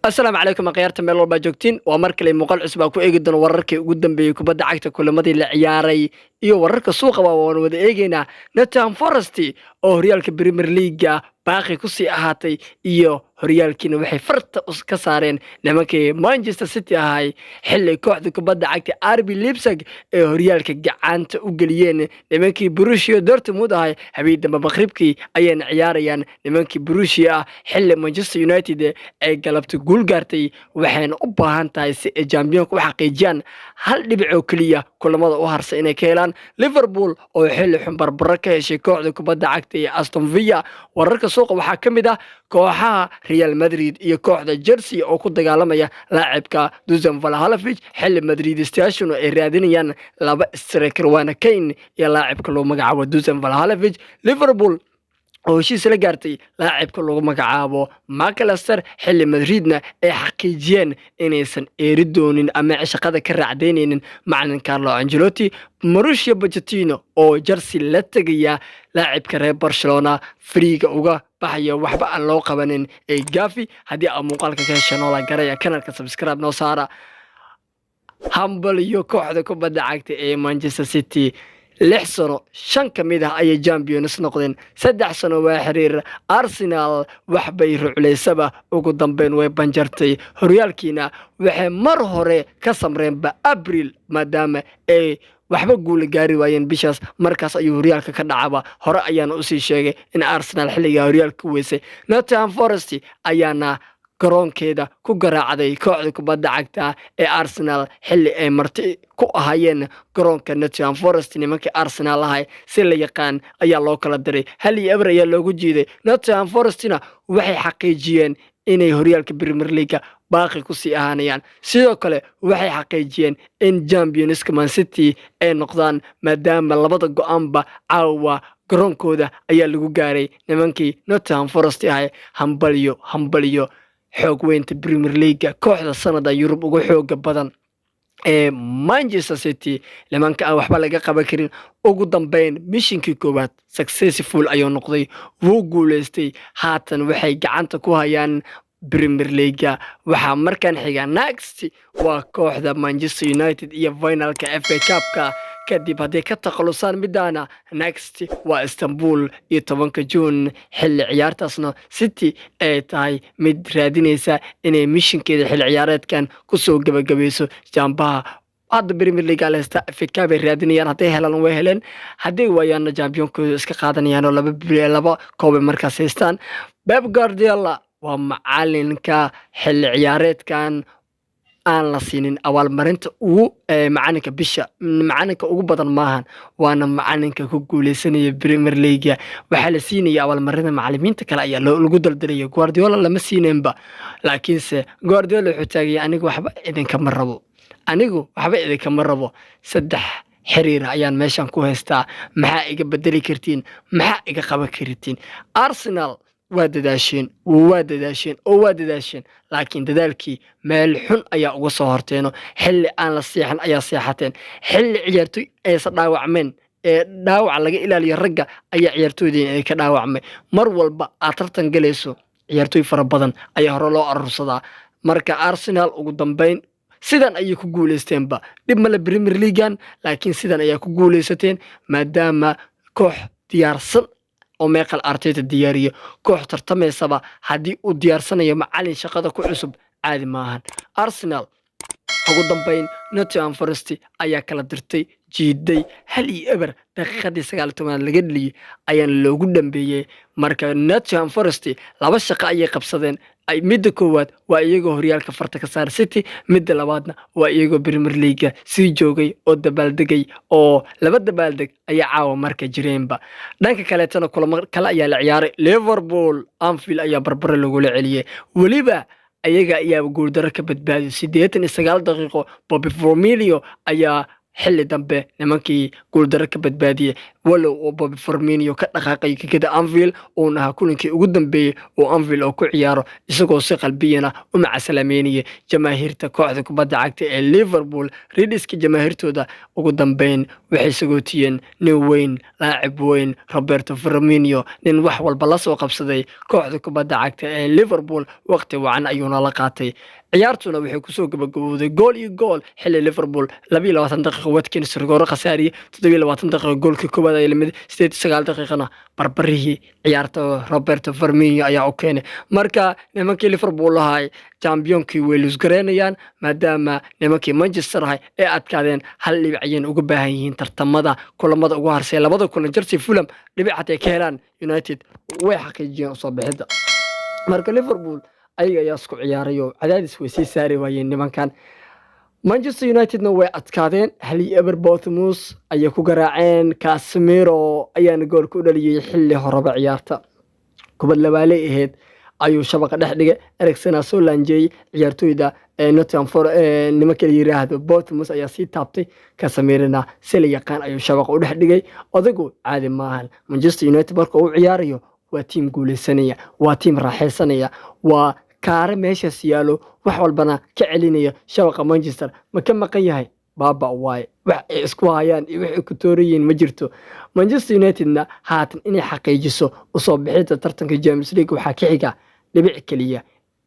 السلام عليكم أخيارتي meel walba joogtiin waa mar kale muuqaal cusub aan ku eegi doono wararkii ugu dambeeyay kubadda cagta kulamadii la ciyaaray iyo wararka suuqa waan wada eegaynaa Nottingham Forest oo horyaalka Premier League baaqi ku sii ahaatay iyo horyaalkiina waxay farta ka saareen nimankii Manchester City ahay xilli kooxda kubadda cagta RB Leipzig ee horyaalka gacanta u galiyeen nimankii Borussia Dortmund ahay habeenimo maqribkii ayay ciyaarayaan nimankii Borussia xilli Manchester United ay galabta guul gaartay waxayna u baahan tahay si ay championka u xaqiijiyaan hal dhibic oo kaliya kulamada u harsan inay ka helaan Liverpool oo xilli xun barbaro ka heshay kooxda kubadda cagta ee Aston Villa wararka suuqa waxaa ka mid ah kooxaha Real Madrid iyo kooxda Chelsea oo ku dagaalamaya laacibka Dusan Vlahovic xilli Madrid station ay raadinayaan laba striker waana Kane iyo laacibka loo magacaabo Dusan Vlahovic Liverpool oo heshiis la gaartay laacibka lagu magacaabo McAllister xilli Madridna ay xaqiijiyeen inaysan eeri doonin ama shaqada ka raacdeynaynin macallin Carlo Ancelotti Mauricio Pochettino oo Chelsea la tagaya laacibka reer Barcelona friiga uga baxaya waxba aan loo qabanin ee Gavi hadii aad muuqaalka ka hesho la garaya kanalka subscribe noo saara humble iyo kooxda kubadda cagta ee Manchester City 6 sano 5 kamid ah ay champions noqdeen 3 sano waa xiriir Arsenal wax bay rucleysaba ugu dambeyn way banjartay horyaalkiina waxay mar hore ka samreen April maadaama ay waxba guul gaari waayeen bishaas markaas ayuu horyaalka ka dhacaba hore ayaana u sii sheegay in Arsenal xilliga horyaalka weysay Nottingham Forest ayaana garoonkeeda ku garaacday kooxda kubadda cagta ee Arsenal xilli ay marti ku ahayeen garoonka Nottingham Forest nimankii Arsenal ahay si la yaqaan ayaa loo kala diray hal iyo eber ayaa loogu jiiday Nottingham Forestna waxay xaqiijiyeen inay horyaalka Premier League baaqi ku sii ahaanayaan sidoo kale waxay xaqiijiyeen in Champions Man City ay noqdaan maadaama labada go'aanba caawa garoonkooda ayaa lagu gaaray nimankii Nottingham Forest ahay hambaliyo xoog weynta Premier League kooxda sanada Yurub ugu xooga badan ee Manchester City nimanka aan waxba laga qaban karin ugu dambeyn missionkii koowaad successful ayuu noqday wuu guuleystay haatan waxay gacanta ku hayaan Premier League waxa markan xiga next waa kooxda Manchester United iyo finalka FA Cup-ka kadib haday ka taqalusaan midana next waa Istanbul iyo 10 June xilli ciyaartaasna City ay tahay mid raadinaysa inay missionkeeda xilli ciyaareedkan ku soo gabagabayso jambaha hadda Premier League alesta FA Cup ay raadinayaan haday helaan way heleen haday waayaan championka iska qaadanayaan laba koob markaas haystaan Pep Guardiola waa macallinka xilli ciyaareedkan aan la siinin abaalmarinta ugu macalinka bisha macalinka ugu badan maahan waana macalinka ku guuleysanaya Premier League waxa la siinaya abaalmarinta macallimiinta kale ayaa lagu daldalay Guardiola lama siineenba laakiinse Guardiola wuxuu taagay anigu waxba idinka ma rabo saddex xiriir ayaan meeshan ku haystaa maxaa iga bedeli kartiin maxaa iga qaban kartiin Arsenal waa dadaasheen laakiin dadaalkii meel xun ayaa uga soo horteeno xilli aan la seexan ayaa seexateen xilli ciyaartoy ay dhaawacmeen ee dhaawac laga ilaaliyo ragga ayaa ciyaartoydeen ay ka dhaawacmay mar walba aad tartan galayso ciyaartoy fara badan ayaa hore loo arursadaa marka Arsenal ugu dambeyn sidan ayay ku guuleysteenba dib ma la Premier League laakiin sidan ayaa ku guuleysateen maadaama koox diyaarsan oo Mikel Arteta diyaariyo koox tartameysaba hadii uu diyaarsanayo macallin shaqada ku cusub caadi maahan Arsenal ugu dambeyn Nottingham Forest ayaa kala dirtay jiiday hal iyo eber daqiiqadii 19 laga dhaliyay ayaan loogu dambeeyay marka Nottingham Forest laba shaqo ayay qabsadeen ay midda koowaad waa iyagoo horyaalka farta ka saar City midda labaadna waa iyagoo Premier League sii joogay oo dabaaldegay oo laba dabaaldeg ayaa caawa marka jireenba dhanka kale tan kulamo kale ayaa la ciyaaray Liverpool Anfield ayaa barbaro lagu celiyay waliba ayaga ayaa gool daro ka badbaadiyay 89 daqiiqo Bobby Firmino ayaa xilli dambe nimankii guuldaro ka badbaadiyey walow oo Bobby Firmino ka dhaqaaqay gegada Anfield oo naha kulankii ugu dambeeyay oo Anfield oo ku ciyaaro isagoo si qalbiyana u macasalaameynaya jamaahiirta kooxda kubadda cagta ee Liverpool. Rediska jamaahiirtooda ugu dambeyn waxay sagootiyeen nin weyn, laacib weyn, Roberto Firmino, nin wax walba la soo qabsaday kooxda kubadda cagta ee Liverpool. waqti wacan ayuuna la qaatay. ciyaartuna waxay kusoo gabagabowday gool iyo gool xilli Liverpool 22 daqiiqo Watkins rigooro khasaariye 27 daqiiqo goolka koowaad ay lamid 89 daqiiqana barbarihii ciyaarta Roberto Firmino ayaa u keenay. marka nimankii Liverpool lahay championkii way lus gareynayaan maadaama nimankii Manchester ahay ee adkaadeen hal dhibic ayay uga baahan yihiin tartamada kulamada ugu harsay labada kulan Chelsea Fulham dhibic ay ka helaan United way xaqiijiyeen soo bixida. marka Liverpool ayaga ayaa isku ciyaarayo cadaadis way sii saari waayeen nimankan. Manchester United-na way adkaadeen hal iyo eber Bournemouth ayay ku garaaceen. Casemiro ayaana gool ku dhaliyay xilli horeba ciyaarta kubad labaale ahayd ayuu shabaqa dhex dhigay. Eriksen soo laanjeeyay ciyaartooyda Nottingham Forest nimanka la yiraahdo Bournemouth ayaa sii taabtay. Casemirona si la yaqaan ayuu shabaqa u dhex dhigay. odagu caadi maahan. Manchester United marka uu ciyaarayo waa tiim guuleysanaya, waa tiim raaxaysanaya, waa kaare meeshaas yaalo wax walbana ka celinaya. shabaqa Manchester ma ka maqan yahay baaba waay wax ay isku hayaan iyo wax ay ku toorayeen ma jirto. Manchester United-na haatan inay xaqiijiso u soo bixida tartanka Champions League waxaa ka xiga dhibic kaliya,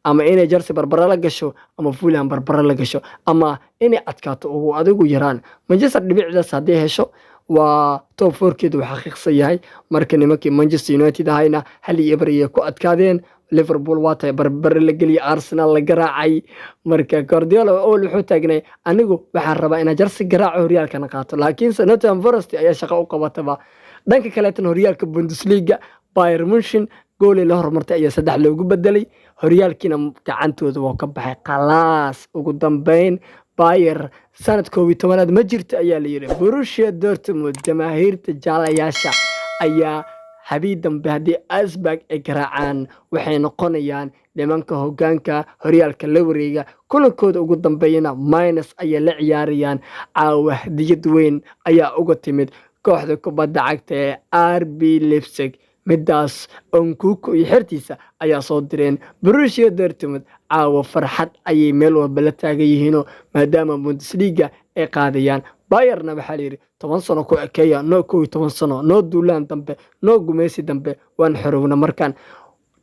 ama inay Chelsea barbara la gasho ama Fulham barbara la gasho ama inay adkaato ugu adigu yaraan. Manchester dhibicdaas haddii hesho waa top 4-keedu waxa xaqiiqsan yahay. marka nimankii Manchester United ahayna hal iyo eber ay ku adkaadeen. Liverpool waa tay barbar la galiyay, Arsenal la garaacay. marka Guardiola oo wuxuu taagnay anigu waxaan rabaa inaan Chelsea garaaco horyaalkana qaato, laakiin Nottingham Forest ayaa shaqo u qabataba. dhanka kale tan horyaalka Bundesliga Bayern Munchen gool la hormartay ayaa 3 loogu bedelay. horyaalkiina gacantooda waa ka baxay khalaas. ugu dambeyn Bayern sanad 12 ma jirto ayaa la yiri. Borussia Dortmund jamaahiirta jaalayaasha ayaa habeen dambe haddii Augsburg ay garaacaan waxay noqonayaan nimanka hoggaanka horyaalka la wareega. kulankooda ugu dambeeyana minus ayay la ciyaarayaan. caawa hadiyad weyn ayaa uga timid kooxda kubadda cagta ee RB Leipzig. midaas Nkunku iyo xirtiisa ayaa soo direen. Borussia Dortmund caawa farxad ayay meel walba la taagan yihiin maadaama Bundesliga ay qaadayaan. Bayern waxaa la yiri 10 sano ku ekeeya, no 10 sano, no duulaan dambe, no gumeysi dambe waan xorowna. markaan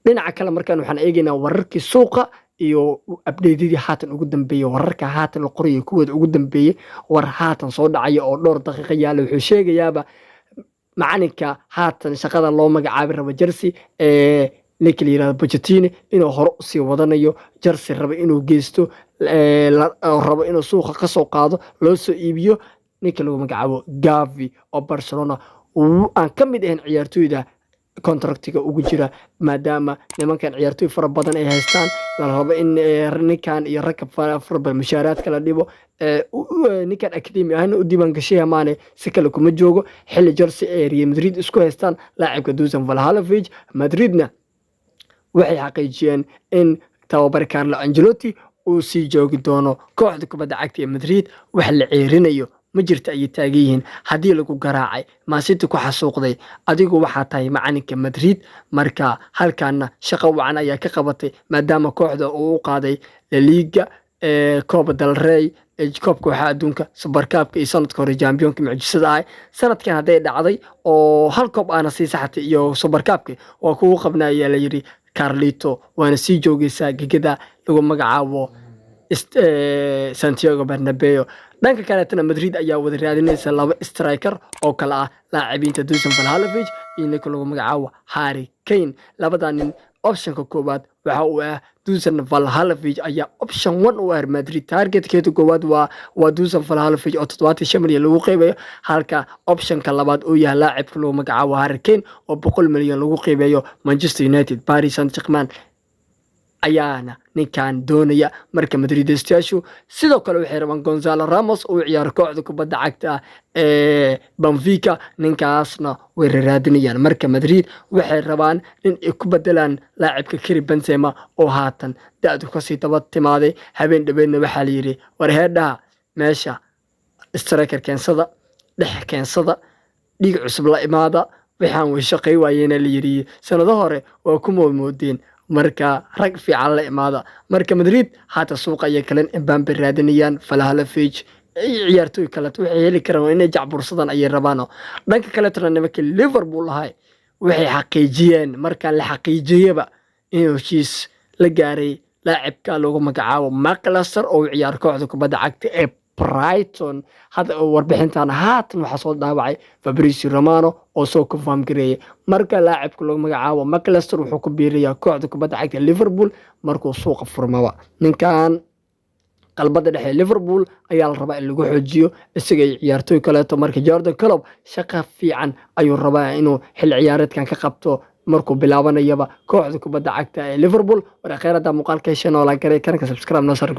dhinaca kale markaan waxaan eegaynaa wararkii suuqa iyo update-yadii haatan ugu dambeeyay. wararka haatan la qoriyay kuwooda ugu dambeeyay war haatan soo dhacay oo dhowr daqiiqo yaala wuxuu sheegayaaba macalinka haatan shaqada loo magacaabay raba Chelsea ninka la yiraahdo Pochettino inuu hore u sii wadanayo. Chelsea raba inuu geysto raba inuu suuqa ka soo qaado loo soo iibiyo ninka lagu magacaabo Gavi oo Barcelona aan ka mid ahayn ciyaartooyda contractiga ugu jira maadaama nimankan ciyaartooy fara badan ay haystaan. la rabo in ninkan iyo rag fara badan mushaaraadka la dhibo. ninkan academy ahna u diiwaan gashay maane si kale kuma joogo. xilli Chelsea ee Real Madrid isku haystaan laacibka Dusan Vlahovic. Madridna waxay xaqiijiyeen in tababar Carlo Ancelotti uu sii joogi doono kooxda kubadda cagta ee Madrid. wax la ceerinayo ma jirto ay taagan yihiin. haddii lagu garaacay Man City ku xasuuqday adigu waxaa tahay macalinka Madrid. marka halkaana shaqo wacan ayaa ka qabatay maadaama kooxda uu u qaaday La Liga, Copa del Rey, koobka waxa adduunka, Super Cup iyo sanadka hore championka mucjisada ah. sanadkan haday dhacday oo hal koob aana sii saxatay iyo Super Cup waa kugu qabnaya la yiri Carlito waana sii joogaysaa gegada lagu magacaabo Santiago Bernabeu. dhanka kale Madrid ayaa wada raadinaysa laba striker oo kala ah laacibiinta Dusan Vlahovic iyo ninka lagu magacaabo Harry Kane. labadan nin optionka koowaad waxa uu ah Dusan Vlahovic ayaa option 1 u ah Madrid. targetkeedu koowaad waa Dusan Vlahovic oo 75 milyan lagu qeybayo, halka optionka labaad uu yahay laacibka lagu magacaabo Harry Kane oo 100 milyan lagu qeybayo. Manchester United, Paris Saint-Germain ayaana ninkan doonaya. marka Madridistayaashu sidoo kale waxay rabaan Gonzalo Ramos oo ciyaar kooxda kubadda cagta ee Benfica. ninkaasna way raadinayaan. marka Madrid waxay rabaan in ay ku bedelaan laacibka Karim Benzema oo haatan da'du ka sii daba timaaday. habeen dhabeedna waxaa la yiri war heedhaha meesha striker keensada dhex keensada dhiig cusub la imaada waxaan way shaqay waayeen la yiri sanado hore waa ku moodeen marka rag fiican la imaada marka Madrid hata suuqa ay kaleen Mbappe raadinayaan Vlahovic ciyaartoy kale waxay heli karaan inay jacbursadaan ay rabaan dhanka kale nimanka Liverpool lahay waxay xaqiijiyeen marka la xaqiijiyaba inuu heshiis la gaaray لاعبka lagu magacaabo McAllister oo ciyaar kooxda kubadda cagta ee Brighton hada warbixintan haatan waxa soo dhaawacay Fabrizio Romano oo soo confirm gareeyay marka لاعبka lagu magacaabo McAllister wuxuu ku biiriyaa kooxda kubadda cagta Liverpool markuu suuqa furmaba ninkan qalbada dhexe Liverpool ayaa la rabaa in lagu xoojiyo isaga ciyaartoy kale marka Jordan Klopp shaqo fiican ayuu rabaa inuu xil ciyaareedkan ka qabto markuu bilaabanayaba kooxda kubadda cagta ee Liverpool war akhiirada muuqaalka heshan oo la garay kanka subscribe noo sar